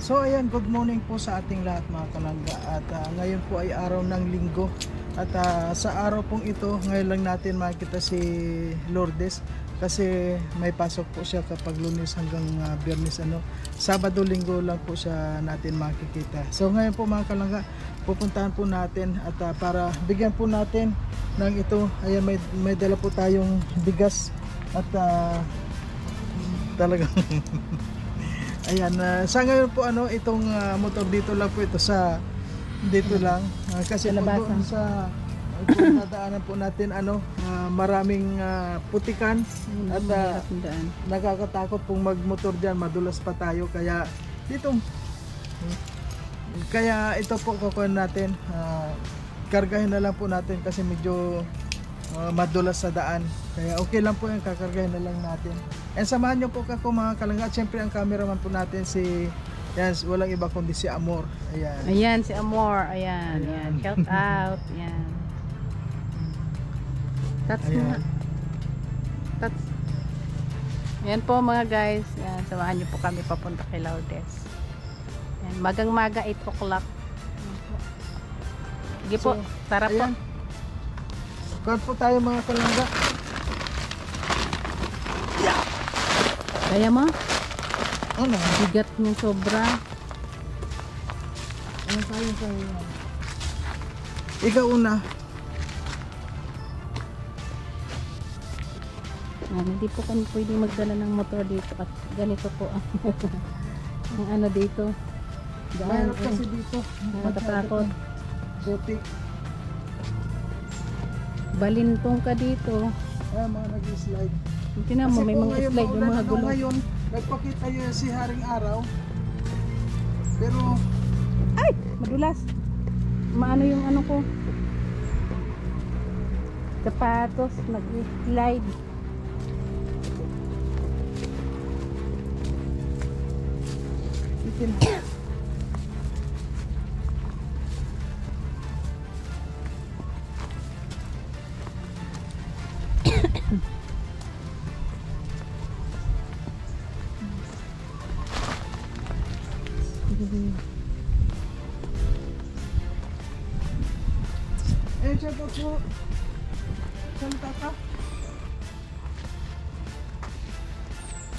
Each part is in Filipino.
So ayan, good morning po sa ating lahat mga kalangga. At ngayon po ay araw ng linggo. At sa araw pong ito, ngayon lang natin makikita si Lourdes. Kasi may pasok po siya kapag Lunes hanggang Biyernes. Sabado, Linggo lang po siya natin makikita. So ngayon po mga kalangga, pupuntahan po natin at para bigyan po natin ng ito. Ayan, may dala po tayong bigas. At talagang ayan, sa ngayon po itong motor dito lang po ito sa dito lang kasi po doon sa nadaanan po natin maraming putikan at nakakatakot pong magmotor diyan, madulas pa tayo, kaya dito ito po kukunin natin, kargahin na lang po natin kasi medyo madulas sa daan, kaya okay lang po yung kakargahin na lang natin. And samahan nyo po ako mga kalangga. At syempre ang cameraman po natin walang iba kundi si Amor. Ayan si Amor. Ayan. Shout out. Ayan. That's nga. That's. Ayan po mga guys. Ayan, samahan nyo po kami papunta kay Lourdes. Ayan, magang-maga 8 o'clock. Sige po, tara po. Kaya po tayo mga kalangga. Kaya mo? Bigat niya sobra. Kaya. Ikaw una. Hindi po kami pwede magdala ng motor dito at ganito po ang dito. Mahirap kasi dito. Matatakot. Putik. Balintong ka dito. Mga nag-slide. Tingnan mo, may mga slide yung mga gulong. Ngayon, nagpakita yun si Haring Araw. Pero ay! Madulas. Maano yung ko. Sapatos, nag-slide. itin. Check out po. Salita ka.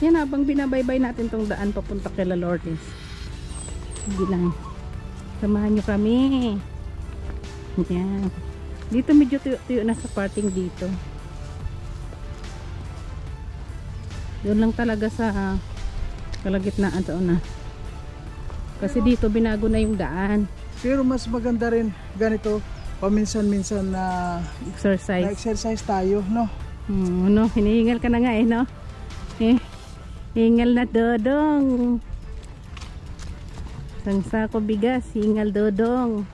Yan, habang binabaybay natin tong daan papunta kay Lourdes. Hindi lang. Samahan nyo kami. Yan. Dito medyo tuyo na sa parting dito. Doon lang talaga sa kalagitnaan sa una. Kasi dito binago na yung daan. Pero mas maganda rin ganito, paminsan-minsan na exercise tayo, no? Hinihingal ka na nga no? Hingal na dodong. Isang sako bigas, hingal dodong.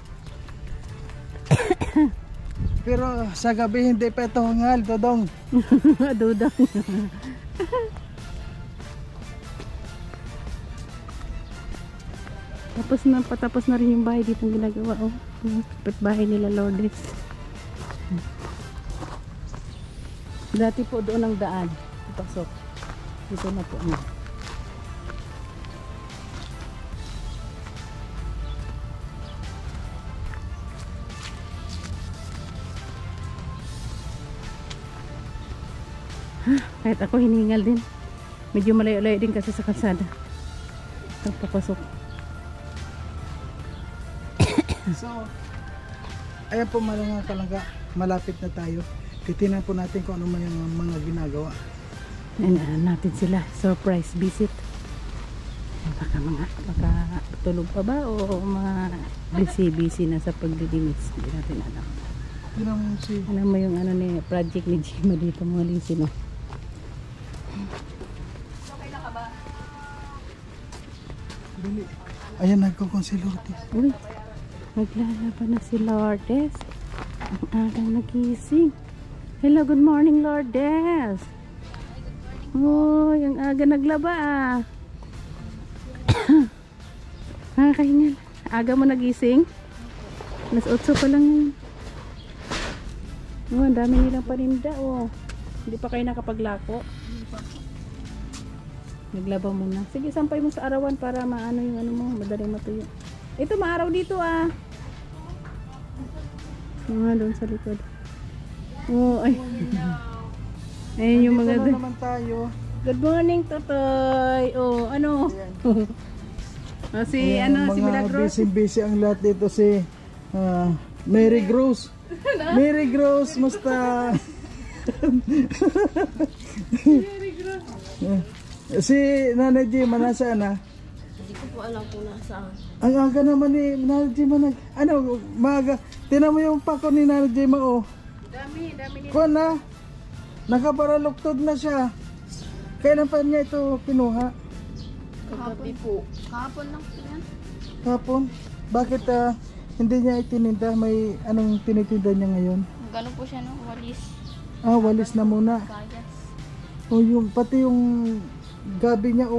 Pero sa gabi hindi pa ito hingal, dodong. Dodong. Patapos na rin yung bahay dito ginagawa. Bahay nila Lourdes. Dati po doon ang daan. Pasok. Dito na po. Kahit ako hiningal din. Medyo malayo-layo din kasi sa kalsada. Papasok. So, ayan po mga kalangga, malapit na tayo. Titinan po natin kung ano man yung mga ginagawa. Natin sila, surprise visit. Baka tulog pa ba o mga busy na sa paglilinis. Hindi natin alam. Alam mo yung ni project ni Jima dito, mga lisi mo. Okay na ka ba? Ayan, nagkukong si Lourdes. Uy, naglalaban na si Lourdes. Ang agang nagising. Hello, good morning Lourdes. Uy, ang aga naglaba Nakakahingal. Aga mo nagising? Alas 8 pa lang. Ang dami nilang paninda. Hindi pa kayo nakapaglako. Naglaba muna. Sige, sampay mo sa arawan para maano yung ano mo, madaling matuyo. Ito, maaraw dito ah. Mga doon sa likod. Oh, ay. Ayun yung mga Dito na doon. naman tayo. Good morning, Totoy. Oh, ano? Si Ayan, ano, si mga Milagros. busy ang lahat dito si Mary Gross. Mary Gross, musta? Si Nanay Jima nasaan na? Hindi ko po alam kung nasaan. Ang aga naman ni Nanay Jima maaga. Tinan mo yung pako ni Nanay Jima oh. Dami nito. Kuha na. Nakaparaluktod na siya. Kailan pa niya ito pinuha? Kahapon po. Kahapon lang po yan. Hapon? Bakit hindi niya itininda? May anong tinitinda niya ngayon? Gano'n po siya no? Walis. Walis na muna. Payas. O yung pati yung gabi niya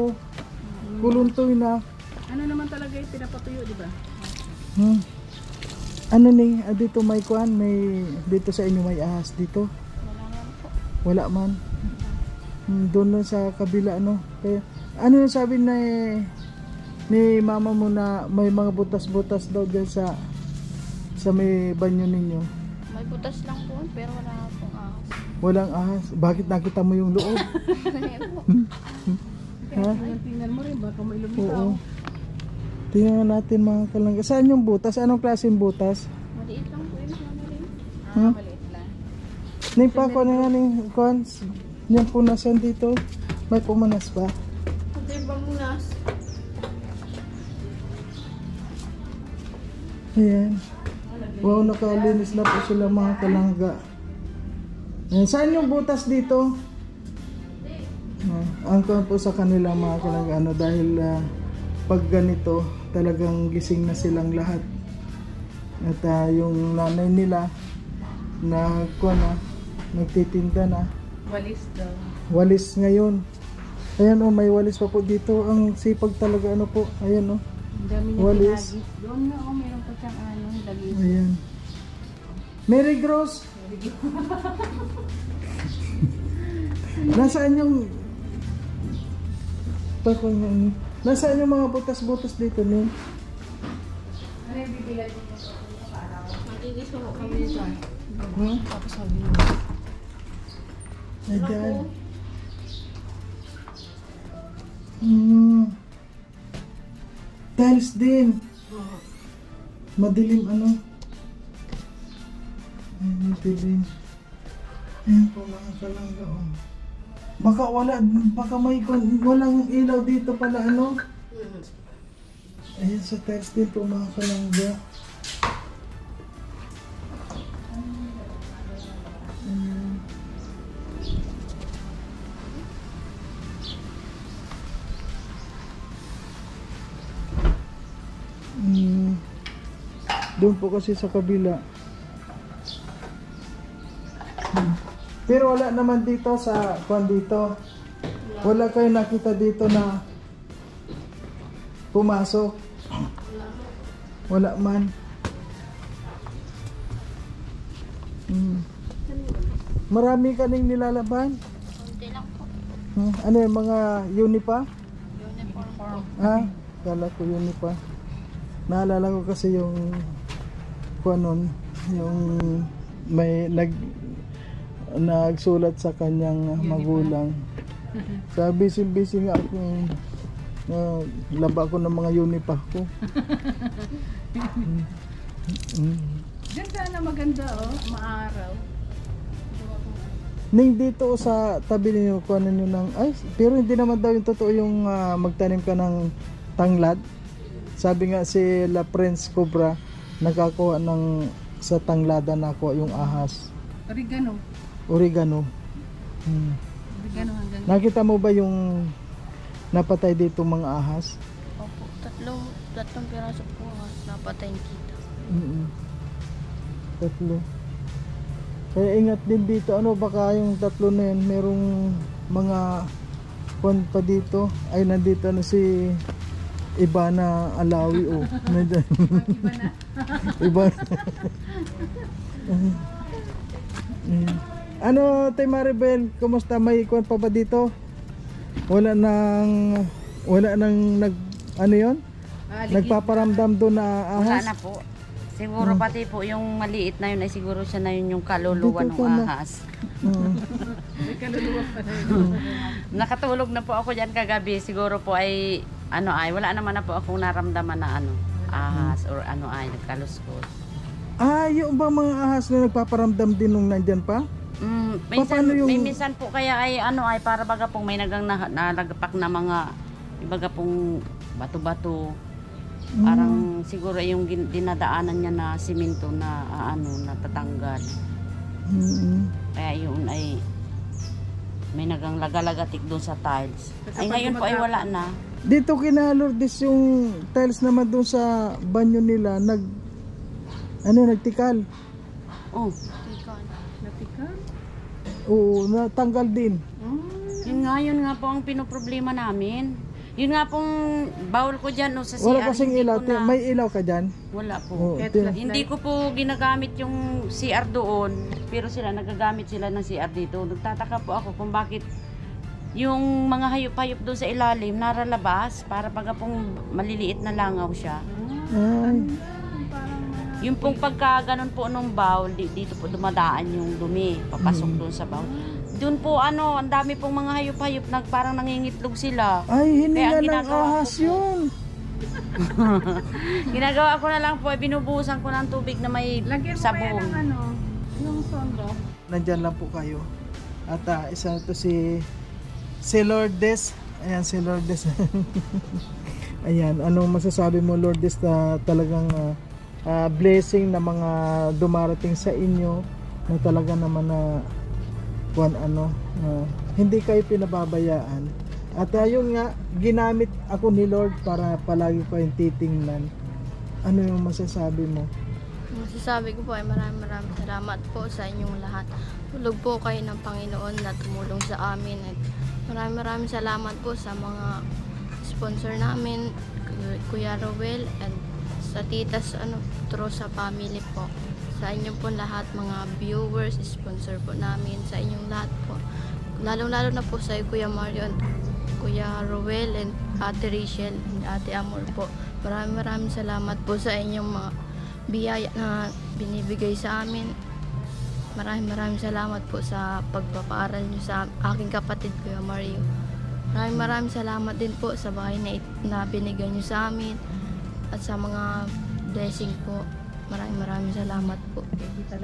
kuluntoy na. Ano naman talaga yung pinapatuyo, di ba? Ano ni dito may kuan, may dito sa inyo may ahas dito. Wala naman po. Wala man. Doon lang sa kabila ano. Kaya ano yung sabi ni mama mo na may mga butas-butas daw diyan sa may banyo ninyo. May butas lang po pero wala pong ahas. Walang ahas. Bakit nakita mo yung loob? Ha? Tingnan mo rin, baka may Oo. Tingnan natin mga kalangga. Saan yung butas? Anong klaseng butas? Maliit lang po yun. Ano rin? Maliit lang. Ning pa ko na nga ning cons. Yung punasan dito. May pumanas ba? Ito yung bangunas. Ayan. Wow, nakalinis na po sila mga kalangga. Ayan. Saan yung butas dito? Angkon po sa kanila mga kalangga. Ano, dahil pag ganito, talagang gising na silang lahat. At yung nanay nila nagtitinda na. Walis daw. Walis ngayon. Ayan may walis pa po dito. Ang sipag talaga ano po. Ayan Ang dami niya Walis. pinagis. Doon na, meron pa siyang ano, lagis. Ayan. Mary Gross. Nasaan yung nasaan yung mga butas-butas dito ni? Ano yung bibilan niyo sa araw? Magigis po kami dito. Tapos sabi niyo. Ayan. Tiles din. Madilim ano? Ay, madilim. Ayan po mga kalangga. Baka walang ilaw dito pala ano? Ayan sa tiles din po mga kalangga. Doon po kasi sa kabila. Pero wala naman dito sa kwan dito. Wala kayo nakita dito na pumasok. Wala man. Marami ka ning nilalaban? Kunti lang po. Ano yung mga unipa? Uniform. Kala ko unipa. Naalala ko kasi yung kuanon, yung may nagsulat sa kanyang magulang. Sabi busy nga ako, laba ko ng mga unipa ko. Diyan sana maganda maaraw. Ning dito sa tabi ninyo, kuha ninyo ng, pero hindi naman daw yung totoo yung magtanim ka ng tanglad. Sabi nga si La Prince Cobra, nakakuha ng sa tanglada nakuha yung ahas. Oregano. Oregano. Oregano hanggang. Nakita mo ba yung napatay dito mga ahas? Opo. Tatlong piraso po napatayin kita. Tatlo. Kaya ingat din dito. Ano baka yung tatlo na yan, merong mga kwan pa dito. Ay nandito na si Ibana Alawi Iba na. Iba. Ano, Tay Maribel, kumusta? May kwan pa ba dito? Wala nang ano yon? Nagpaparamdam doon na Wala ahas? na po. Siguro pati po yung maliit na yun ay siguro siya na yun yung kaluluwa Dito ng ko na. ahas. Mm. Nakatulog na po ako dyan kagabi. Siguro po ay wala naman na po akong naramdaman na ahas or nagkaluskos. Yung ba mga ahas na nagpaparamdam din nung nandyan pa? Minsan, Paano yung- may minsan po kaya ay para baga pong may nalagapak na mga baga pong bato-bato. Parang siguro yung dinadaanan niya na simento na natatanggal. Kaya yun ay may nagang lagalagatik doon sa tiles. Ay ngayon po ay wala na. Dito kina Lourdes yung tiles naman doon sa banyo nila nagtikal. Oh, Ikan. Oo, natanggal din. yun nga po ang pinoproblema namin. Yun nga pong bawal ko dyan sa CR. Wala kasing hindi ilaw. ko na- May ilaw ka dyan? Wala po. Oo, Hindi ko po ginagamit yung CR doon, pero nagagamit sila ng CR dito. Nagtataka po ako kung bakit yung mga hayop-hayop doon sa ilalim naralabas para pag pong maliliit na langaw siya. Ay. Yung pong pagka ganun po nung bowl, dito po dumadaan yung dumi, papasok doon sa bowl. Doon po ang dami pong mga hayop-hayop parang nangingitlog sila. Ay, hindi Kaya ang na ng ginagawa ahas ko po- yun. Ginagawa ko na lang po, binubuhusan ko ng tubig na may sabon. Nandyan lang po kayo. At isa to si Lourdes. Ayan si Lourdes. Ayan, anong masasabi mo Lourdes na talagang blessing na mga dumarating sa inyo na talaga naman na hindi kayo pinababayaan. At yun nga, ginamit ako ni Lord para palagi ko yung titingnan. Ano yung masasabi mo? Masasabi ko po ay maraming salamat po sa inyong lahat. Tulog po kayo ng Panginoon na tumulong sa amin. At maraming salamat po sa mga sponsor namin, Kuya Rowel, and sa titas Trosa family po. Sa inyong po lahat, mga viewers, sponsor po namin, sa inyong lahat po. Lalong-lalo na po sa Kuya Mario, Kuya Rowel, and Ate Rachel, and Ate Amor po. Maraming salamat po sa inyong mga biyaya na binibigay sa amin. Maraming salamat po sa pagpapaaral nyo sa aking kapatid, Kuya Mario. Maraming salamat din po sa bahay na binigay nyo sa amin at sa mga blessing po. Maraming salamat po.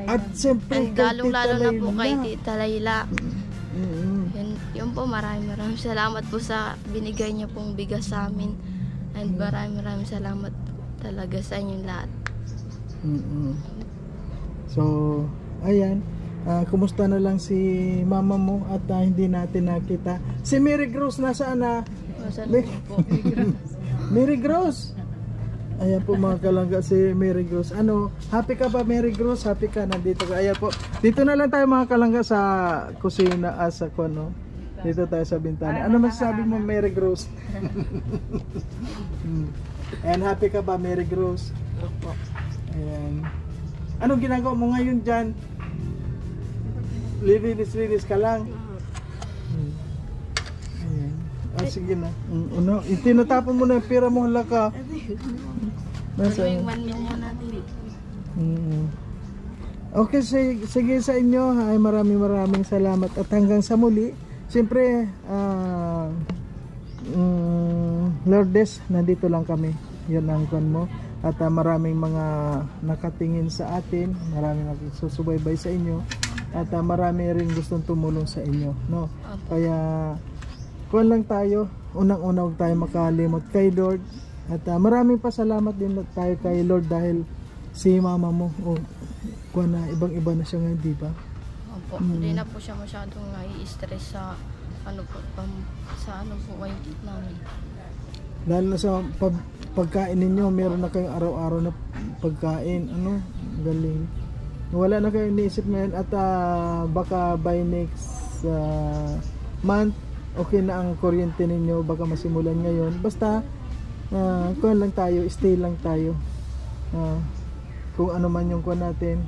At siyempre, And lalong-lalo na po kay Tita Layla. Yun po, maraming salamat po sa binigay niyo pong bigas sa amin. And maraming salamat po talaga sa inyong lahat. So, ayan. Kumusta na lang si mama mo at hindi natin nakita. Si Mary Gross nasaan na? Salamat po. Mary Gross! Ayan po mga kalangga si Mary Gross. Happy ka ba Mary Gross? Happy ka? Nandito ka. Ayan po. Dito na lang tayo mga kalangga sa kusina sa dito tayo sa bintana. Ano masasabi mo Mary Gross? And happy ka ba Mary Gross? Opo. Ayan. Anong ginagawa mo ngayon dyan? Linis ka lang? Ayan. Sige na. Tinatapon mo na yung pera mo, laka. Ano yung 1 million natin? Okay, sige sa inyo. Ay, maraming salamat. At hanggang sa muli, siyempre, Lourdes, nandito lang kami. Yun ang kwan mo. At maraming mga nakatingin sa atin, maraming nagsusubaybay sa inyo, at marami rin gustong tumulong sa inyo, no? Kaya kuwan lang tayo, unang-una huwag tayo makalimot kay Lord, at maraming pasalamat din tayo kay Lord dahil si mama mo kuwan na ibang-iba na siya ngayon, di ba? Opo. Hindi na po siya masyadong nai-stress sa weight namin. Lalo na sa pagkain ninyo, meron na kayong araw-araw na pagkain. Galing. Wala na kayong iniisip ngayon at baka by next month, okay na ang kuryente ninyo, baka masimulan ngayon. Basta, kuhan lang tayo, stay lang tayo. Kung ano man yung kuhan natin,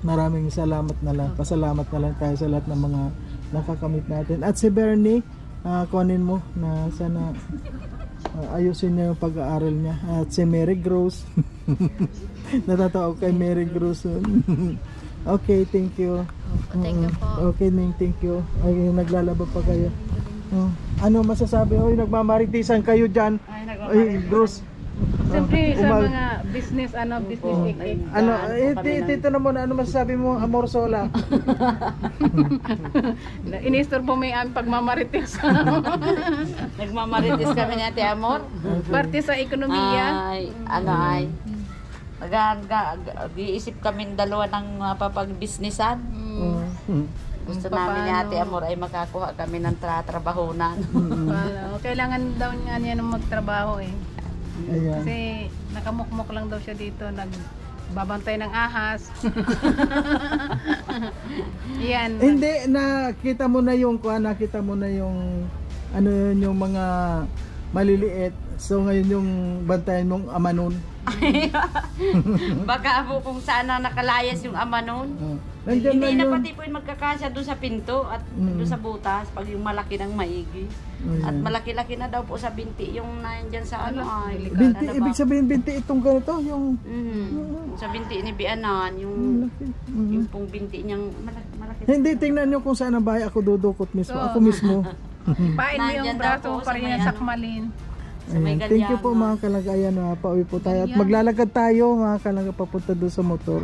maraming salamat na lang. Pasalamat na lang tayo sa lahat ng mga nakakamit natin. At si Bernie, kunin mo na sana ayusin niya yung pag-aaral niya. At si Mary Gross. Natatawa ko kay Mary Gross. Okay, thank you. Thank you po. Okay, Ning, thank you. Ay, naglalaba pa kayo. Ano masasabi? Oy, nagmamaritisan kayo dyan. Ay, Gross. Siyempre sa Umal- mga business business Ano, dito na muna, ano masasabi mo, Amor Sola? inistorbo mo yung pagmamarites. Nagmamarites kami ni Ate Amor. Parte sa ekonomiya. Ay, nag-iisip kami dalawa ng mapapag-businessan. Gusto namin ni Ate Amor ay makakuha kami ng trabahonan. Kailangan daw niya ng magtrabaho eh. Ayan. Kasi nakamukmok lang daw siya dito, nagbabantay ng ahas. Yan. Hindi, nakita mo na yung ano yun, yung mga maliliit. So ngayon yung bantayan mong ama nun. Baka po kung sana nakalayas yung ama nun. Nandiyan Hindi na yun. pati po yung magkakasya doon sa pinto at doon sa butas pag yung malaki ng maigi. At malaki-laki na daw po sa binti yung nandiyan sa ano ay. Binti, ibig sabihin binti itong ganito, yung Sa binti ni Bianan, yung Mm. pong binti niyang malaki. Hindi, tingnan nyo kung saan ang bahay ako dudukot mismo. Oo. Ako mismo. Pain mo yung Nandyan daw braso po sa para may yan ano. sakmalin. Sa may Ayan. Thank you po Galyaman. mga kalagayan. Pauwi po tayo. At maglalakad tayo mga kalangga papunta doon sa motor.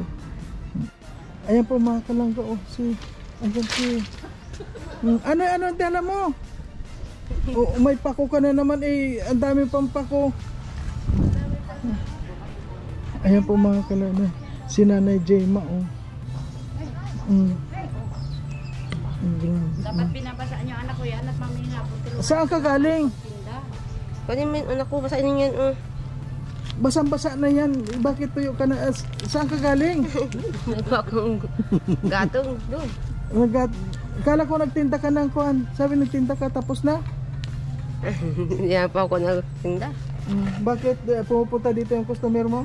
Ayan po mga kalangga. Oh, ayan si. Ano ang dala mo? Oh, may pako ka na naman eh. Ang dami pang pako. Ayan po mga kalangga. Si Nanay Jema. Oh. Dapat binabasaan yung anak ko yan at mamihinga po. Saan ka galing? Kunin mo yung anak ko, basahin ninyo yan. Basang-basa na yan. Bakit tuyo ka na? Saan ka galing? Nagawa akong gatong doon. Kala ko nagtinda ka ng kuhan. Sabi nagtinda ka tapos na? Hindi na pa ako nagtinda. Bakit pumupunta dito yung customer mo?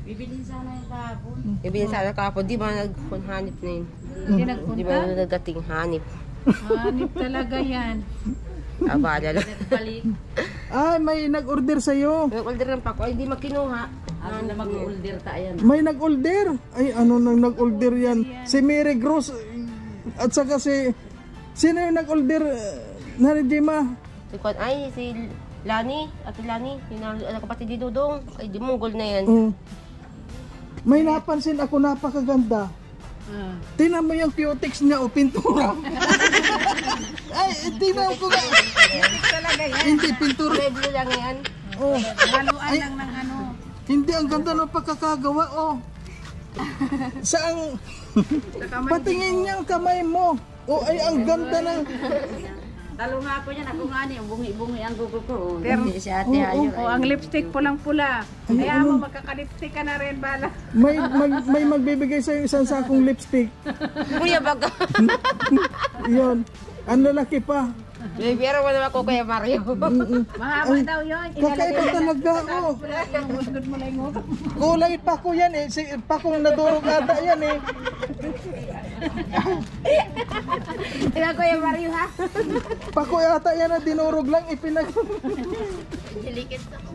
Bibilin sana yung kahapon. Ibigin sana kapon, di ba naghanip na yun? Hindi Di ba nagpunta? nagating hanip? Hanip talaga yan. Abala lang. Balik. Ay, may nag-order sa'yo. Nag-order ng pako, ay di makinuha. Ano na mag-order tayo. May nag-order. Ay, ano nang nag-order yan? Si Mary Gross. At saka sino yung nag-order? Nari Jema. Ay, si Lani, Ate Lani, yung anak kapatid ni Dudong. Ay, di Mongol na yan. May napansin ako, napakaganda. Tingnan mo yung cutex niya o pintura. Ay, tingnan ko nga. Talaga yan. Hindi, pintura. Reblo lang yan. Oh. Haluan lang ng ano. Hindi, ang ganda ng pagkakagawa, oh. Saan? Patingin niyang kamay mo. Oh, ay, ang ganda ng... Talo nga ako yan. Ako nga niya. Bungi-bungi ang gugo ko. Pero- Hindi si Ate Ayo. O ang lipstick pulang-pula. Kaya mo magkaka-lipstick ka na rin bala. May magbibigay sa'yo isang sakong lipstick. Kuya baga. Yun. Ang lalaki pa. May biyara mo naman ako Kuya Mario. Mahaba daw yun. Kakaiba talaga, oh. Ilalagay mo lang mo. Kulay pako yan eh. Pakong nadurog ata yan eh. Tingnan Kuya Mario ha. Pako ata yan na dinurog lang. Dilikit ako.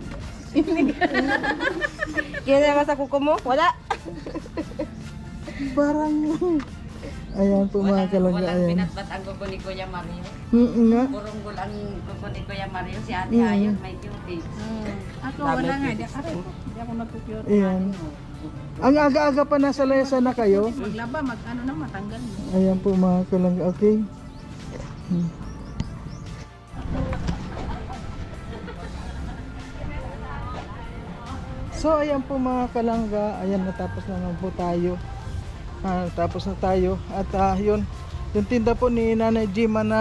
Kaya naman sa kuko mo? Wala. Parang... Ayan po mga kalangga. Walang Ayan. binatbat ang gugo ni Kuya Mario. Nga. Burunggol ang gugo ni Kuya Mario. Si Ate Ayo may cutie. Ako wala nga. Di ako nagpupure. Ayan. Ang aga-aga pa nasa layasa na kayo. Maglaba, ano na matanggal mo. Ayan po mga kalangga. Okay. So ayan po mga kalangga. Ayan, natapos naman po tayo. Tapos na tayo. At yun, yung tinda po ni Nanay Jima na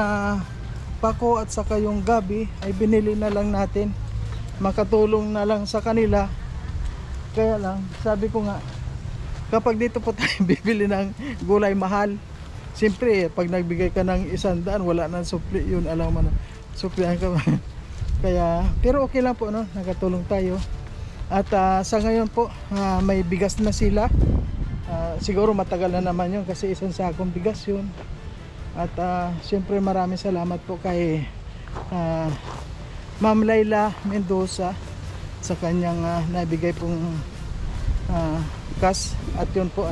pako at saka yung gabi ay binili na lang natin. Makatulong na lang sa kanila. Kaya lang, sabi ko nga, kapag dito po tayo bibili ng gulay mahal, siyempre pag nagbigay ka ng 100, wala nang supli, yun alam mo na, suplihan ka. Kaya, pero okay lang po, no? Nakatulong tayo. At sa ngayon po, may bigas na sila. Siguro matagal na naman yun kasi isang sakong bigas yun. At siyempre maraming salamat po kay Ma'am Laila Mendoza sa kanyang nabigay pong cash. At yun po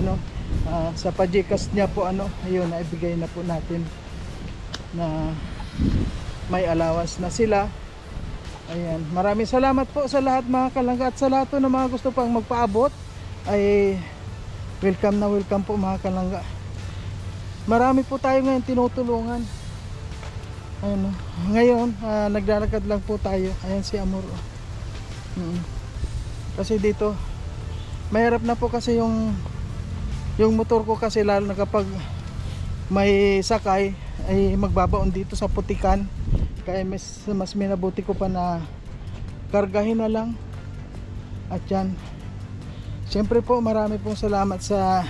sa pajikas niya po ayun, naibigay na po natin na may allowance na sila. Ayan, maraming salamat po sa lahat mga kalangga, at sa lahat po ng mga gusto pang magpaabot ay welcome na welcome po mga kalangga. Marami po tayo ngayon tinutulungan. Ayun, ngayon naglalakad lang po tayo. Ayan si Amor. Kasi dito mahirap na po kasi yung motor ko, kasi lalo na kapag may sakay ay magbabaon dito sa putikan. Kaya mas minabuti ko pa na kargahin na lang. At yan, siyempre po marami pong salamat sa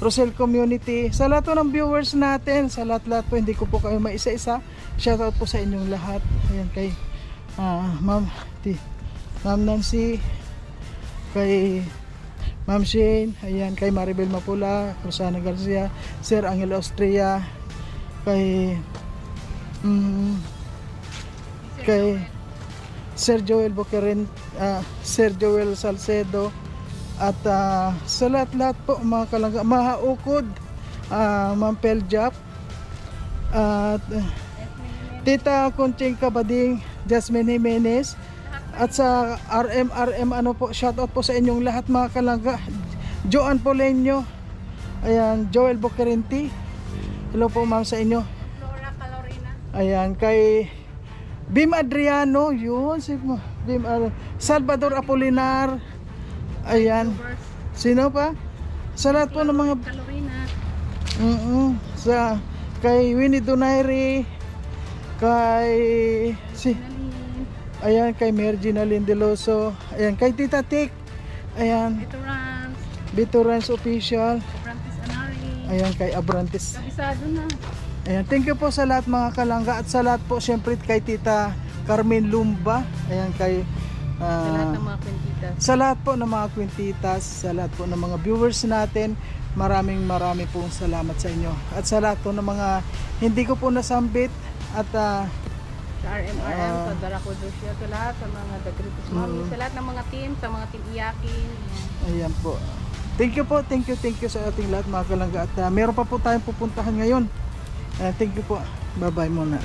Rosel Community, sa lahat po ng viewers natin, sa lahat po, hindi ko po kayo maisa-isa. Shoutout po sa inyong lahat. Ayan, kay Ma'am Nancy, kay Ma'am Shane, ayan, kay Maribel Mapula, Rosana Garcia, Sir Angel Austria, kay Sir Joel Boquerent, Sir Joel Salcedo, at sa lahat po mga kalangga, Mahaukod, Ma'am Peljap, at Tita Conching Kabading, Jasmine Jimenez, at sa RM po, shoutout po sa inyong lahat mga kalangga. Joan Polenyo, ayan, Joel Boquerenti, hello po ma'am sa inyo. Flora Calorina. Ayan, kay Bim Adriano, yun si Bim Salvador Apolinar. Ayan, sino pa? Sa lahat po ng mga Calorina. kay Winnie Donaire, kay ayan, kay Mergina Lindeloso, ayan, kay Tita Tik, ayan, Biturans Official, Abrantes Anari. ayan, kay Abrantes. Kabisado na. Ayan, thank you po sa lahat mga kalangga, at sa lahat po syempre kay Tita Carmen Lumba, ayan, kay Sa lahat ng mga kwentitas. sa lahat po ng mga kwentitas, sa lahat po ng mga viewers natin, maraming pong salamat sa inyo. At sa lahat po ng mga hindi ko po nasambit, at Sa RMRM, sa Daracodosya, sa lahat, sa mga Dagritos Mami, sa lahat ng mga team, sa mga team Iyakin. ayan po. Thank you po, thank you sa ating lahat mga kalangga. At meron pa po tayong pupuntahan ngayon. Thank you po. Bye-bye muna.